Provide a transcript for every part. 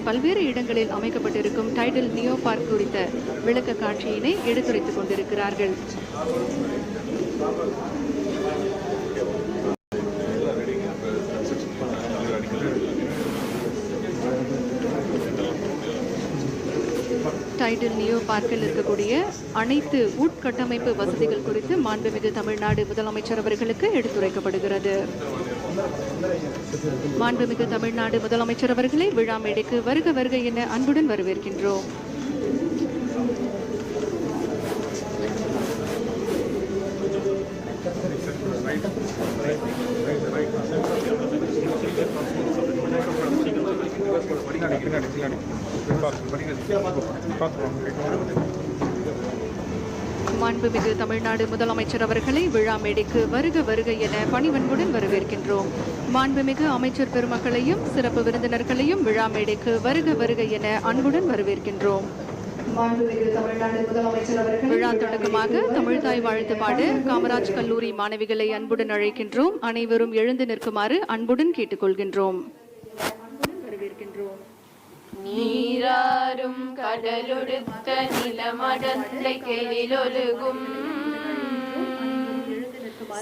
நகரின் பல்வேறு இடங்களில் அமைக்கப்பட்டிருக்கும் டைடல் நியோ பார்க் குறித்த விளக்க காட்சியினை எடுத்துரைத்துக் கொண்டிருக்கிறார்கள். டைடல் நியோ பார்க்கில் இருக்கக்கூடிய அனைத்து உட்கட்டமைப்பு வசதிகள் குறித்து மாண்புமிகு தமிழ்நாடு முதலமைச்சர் அவர்களுக்கு எடுத்துரைக்கப்படுகிறது. மாண்புமிகு தமிழ்நாடு முதலமைச்சர் அவர்களை விழா மேடைக்கு வருக வருக என அன்புடன் வரவேற்கின்றோம். மாண்புமிகு தமிழ்நாடு முதலமைச்சர் அவர்களை விழா மேடைக்கு வருக வருக என பணிவன்புடன் வரவேற்கின்றோம். மாண்புமிகு அமைச்சர் பெருமக்களையும் சிறப்பு விருந்தினர்களையும் விழா மேடைக்கு வருக வருக என அன்புடன் வரவேற்கின்றோம். விழா தொடக்கமாக தமிழ்தாய் வாழ்த்து பாட காமராஜ் கல்லூரி மாணவிகளை அன்புடன் அழைக்கின்றோம். அனைவரும் எழுந்து நிற்குமாறு அன்புடன் கேட்டுக்கொள்கின்றோம். நீராறும் கடலொடுத்த நிலமடந்தை கெழிலொழுகும்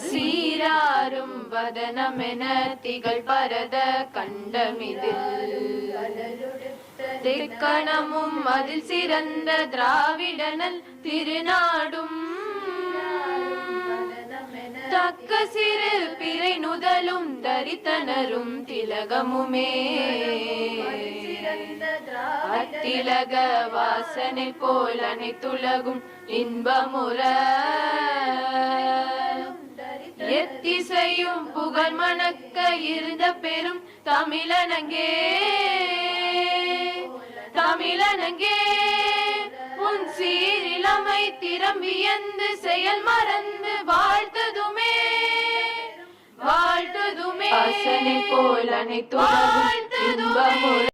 சீராறும் வதனமென திகழ் பரத கண்டமிதில் தெக்கணமும் அதில் சிறந்த திராவிடனல் திருநாடும் தக்க சிறு பிறை நுதலும் தரித்தனரும் திலகமுமே அத்திலக வாசனை போல் அனைத்துலகும் இன்பமுற எத்திசையும் புகழ் மணக்க இருந்த பெரும் தமிழனங்கே தமிழனங்கே உன் சீரிழமை திறம்பியந்து செயல் மறந்து வாழ்த்ததுமே வாழ்த்ததுமே வாசனை போல் அனைத்துலகும்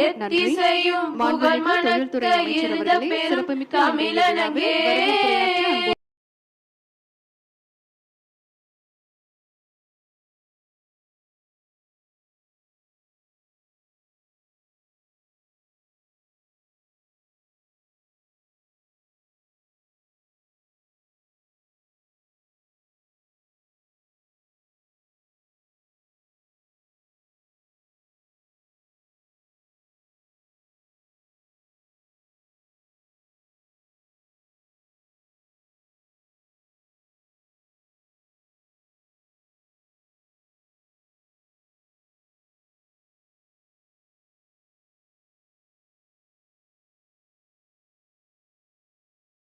எத்திசையும் புகழ் மணக்க இருந்த பெரும் தமிழனங்கே.